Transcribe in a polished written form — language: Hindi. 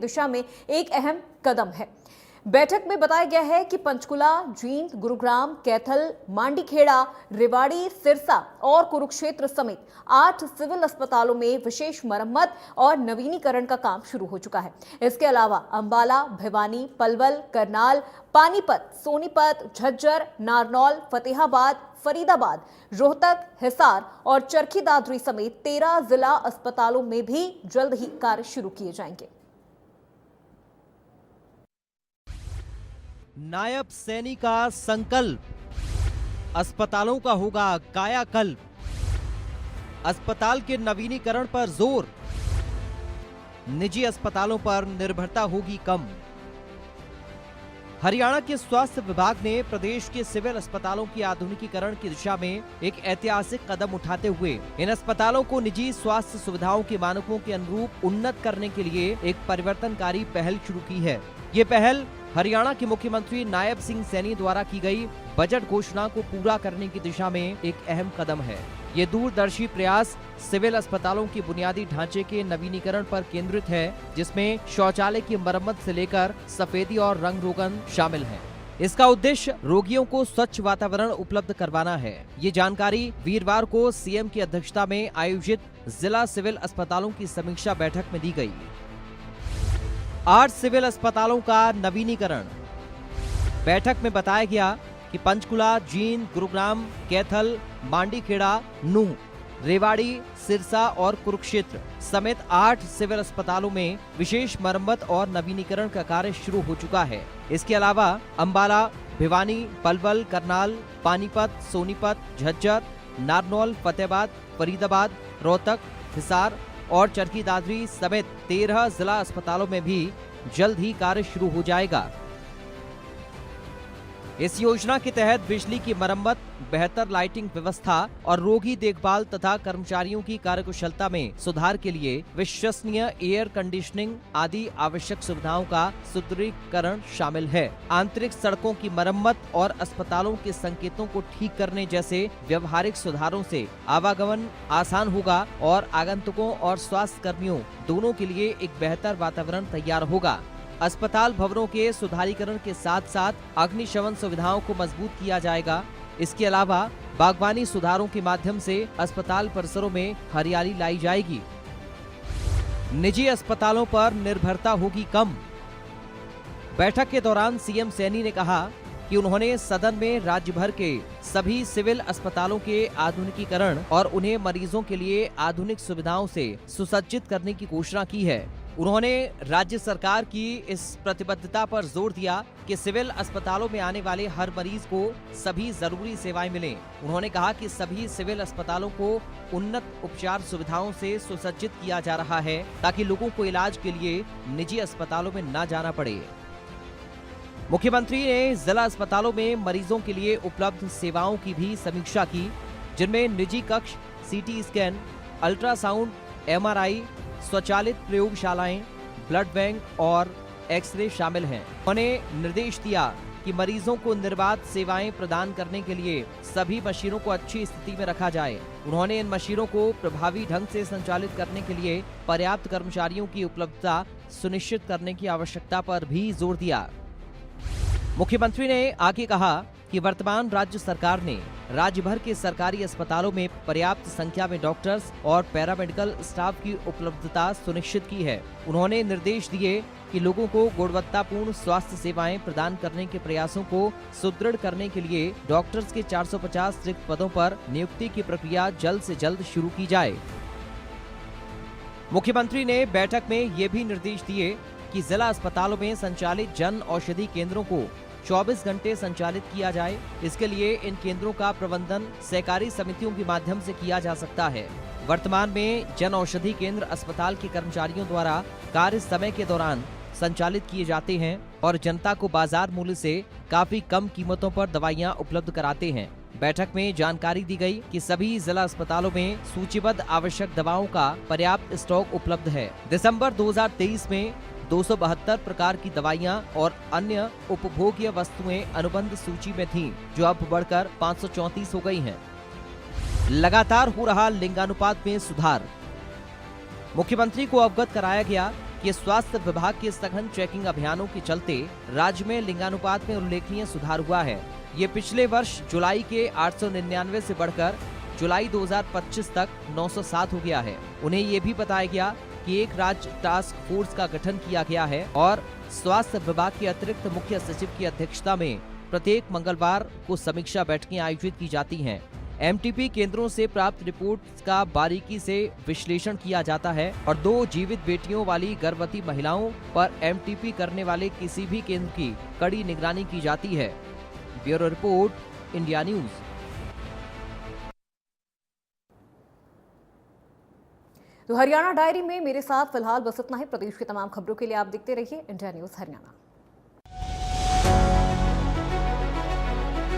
दिशा में एक अहम कदम है। बैठक में बताया गया है कि पंचकुला, जींद, गुरुग्राम, कैथल, मांडीखेड़ा, रेवाड़ी, सिरसा और कुरुक्षेत्र समेत 8 सिविल अस्पतालों में विशेष मरम्मत और नवीनीकरण का काम शुरू हो चुका है। इसके अलावा अंबाला, भिवानी, पलवल, करनाल, पानीपत, सोनीपत, झज्जर, नारनौल, फतेहाबाद, फरीदाबाद, रोहतक, हिसार और चरखी दादरी समेत 13 जिला अस्पतालों में भी जल्द ही कार्य शुरू किए जाएंगे। नायब सैनी का संकल्प, अस्पतालों का होगा कायाकल्प। अस्पताल के नवीनीकरण पर जोर, निजी अस्पतालों पर निर्भरता होगी कम। हरियाणा के स्वास्थ्य विभाग ने प्रदेश के सिविल अस्पतालों की आधुनिकीकरण की दिशा में एक ऐतिहासिक कदम उठाते हुए इन अस्पतालों को निजी स्वास्थ्य सुविधाओं के मानकों के अनुरूप उन्नत करने के लिए एक परिवर्तनकारी पहल शुरू की है। ये पहल हरियाणा के मुख्यमंत्री नायब सिंह सैनी द्वारा की गई बजट घोषणा को पूरा करने की दिशा में एक अहम कदम है। ये दूरदर्शी प्रयास सिविल अस्पतालों के बुनियादी ढांचे के नवीनीकरण पर केंद्रित है, जिसमें शौचालय की मरम्मत से लेकर सफेदी और रंग रोगन शामिल है। इसका उद्देश्य रोगियों को स्वच्छ वातावरण उपलब्ध करवाना है। ये जानकारी वीरवार को सीएम की अध्यक्षता में आयोजित जिला सिविल अस्पतालों की समीक्षा बैठक में दी गई। 8 सिविल अस्पतालों का नवीनीकरण। बैठक में बताया गया कि पंचकुला, जींद, गुरुग्राम, कैथल, मांडीखेड़ा, नूंह, रेवाड़ी, सिरसा और कुरुक्षेत्र समेत 8 सिविल अस्पतालों में विशेष मरम्मत और नवीनीकरण का कार्य शुरू हो चुका है। इसके अलावा अंबाला, भिवानी, पलवल, करनाल, पानीपत, सोनीपत, झज्जर, नारनौल, फतेहाबाद, फरीदाबाद, रोहतक, हिसार और चरखी दादरी समेत 13 जिला अस्पतालों में भी जल्द ही कार्य शुरू हो जाएगा। इस योजना के तहत बिजली की मरम्मत, बेहतर लाइटिंग व्यवस्था और रोगी देखभाल तथा कर्मचारियों की कार्यकुशलता में सुधार के लिए विश्वसनीय एयर कंडीशनिंग आदि आवश्यक सुविधाओं का सुदृढ़ीकरण शामिल है। आंतरिक सड़कों की मरम्मत और अस्पतालों के संकेतों को ठीक करने जैसे व्यवहारिक सुधारों से आवागमन आसान होगा और आगंतुकों और स्वास्थ्य कर्मियों दोनों के लिए एक बेहतर वातावरण तैयार होगा। अस्पताल भवनों के सुधारीकरण के साथ साथ अग्निशमन सुविधाओं को मजबूत किया जाएगा। इसके अलावा बागवानी सुधारों के माध्यम से अस्पताल परिसरों में हरियाली लाई जाएगी। निजी अस्पतालों पर निर्भरता होगी कम। बैठक के दौरान सीएम सैनी ने कहा कि उन्होंने सदन में राज्य भर के सभी सिविल अस्पतालों के आधुनिकीकरण और उन्हें मरीजों के लिए आधुनिक सुविधाओं से सुसज्जित करने की घोषणा की है। उन्होंने राज्य सरकार की इस प्रतिबद्धता पर जोर दिया कि सिविल अस्पतालों में आने वाले हर मरीज को सभी जरूरी सेवाएं मिलें। उन्होंने कहा कि सभी सिविल अस्पतालों को उन्नत उपचार सुविधाओं से सुसज्जित किया जा रहा है ताकि लोगों को इलाज के लिए निजी अस्पतालों में न जाना पड़े। मुख्यमंत्री ने जिला अस्पतालों में मरीजों के लिए उपलब्ध सेवाओं की भी समीक्षा की, जिनमें निजी कक्ष, सीटी स्कैन, अल्ट्रासाउंड, एमआरआई, स्वचालित प्रयोगशालाएं, ब्लड बैंक और एक्सरे शामिल हैं। उन्होंने निर्देश दिया कि मरीजों को निर्बाध सेवाएं प्रदान करने के लिए सभी मशीनों को अच्छी स्थिति में रखा जाए। उन्होंने इन मशीनों को प्रभावी ढंग से संचालित करने के लिए पर्याप्त कर्मचारियों की उपलब्धता सुनिश्चित करने की आवश्यकता पर भी जोर दिया। मुख्यमंत्री ने आगे कहा कि वर्तमान राज्य सरकार ने राज्य भर के सरकारी अस्पतालों में पर्याप्त संख्या में डॉक्टर्स और पैरामेडिकल स्टाफ की उपलब्धता सुनिश्चित की है। उन्होंने निर्देश दिए कि लोगों को गुणवत्तापूर्ण स्वास्थ्य सेवाएं प्रदान करने के प्रयासों को सुदृढ़ करने के लिए डॉक्टर्स के 450 रिक्त पदों पर नियुक्ति की प्रक्रिया जल्द से जल्द शुरू की जाए। मुख्यमंत्री ने बैठक में ये भी निर्देश दिए कि जिला अस्पतालों में संचालित जन औषधि केंद्रों को 24 घंटे संचालित किया जाए। इसके लिए इन केंद्रों का प्रबंधन सहकारी समितियों के माध्यम से किया जा सकता है। वर्तमान में जन औषधि केंद्र अस्पताल के कर्मचारियों द्वारा कार्य समय के दौरान संचालित किए जाते हैं और जनता को बाजार मूल्य से काफी कम कीमतों पर दवाइयां उपलब्ध कराते हैं। बैठक में जानकारी दी गई कि सभी जिला अस्पतालों में सूचीबद्ध आवश्यक दवाओं का पर्याप्त स्टॉक उपलब्ध है। दिसंबर 2023 में 272 प्रकार की दवाइयां और अन्य उपभोग्य वस्तुएं अनुबंध सूची में थीं, जो अब बढ़कर 534 हो गई हैं। लगातार हो रहा लिंगानुपात में सुधार। मुख्यमंत्री को अवगत कराया गया कि स्वास्थ्य विभाग के सघन चेकिंग अभियानों के चलते राज्य में लिंगानुपात में उल्लेखनीय सुधार हुआ है। ये पिछले वर्ष जुलाई के 899 से बढ़कर जुलाई 2025 तक 907 हो गया है। उन्हें ये भी बताया गया कि एक राज्य टास्क फोर्स का गठन किया गया है और स्वास्थ्य विभाग के अतिरिक्त मुख्य सचिव की अध्यक्षता में प्रत्येक मंगलवार को समीक्षा बैठकें आयोजित की जाती हैं। एमटीपी केंद्रों से प्राप्त रिपोर्ट्स का बारीकी से विश्लेषण किया जाता है और 2 जीवित बेटियों वाली गर्भवती महिलाओं पर एमटीपी करने वाले किसी भी केंद्र की कड़ी निगरानी की जाती है। Bureau report, India news. तो हरियाणा डायरी में मेरे साथ फिलहाल बस इतना ही। प्रदेश की तमाम खबरों के लिए आप देखते रहिए इंडिया न्यूज हरियाणा।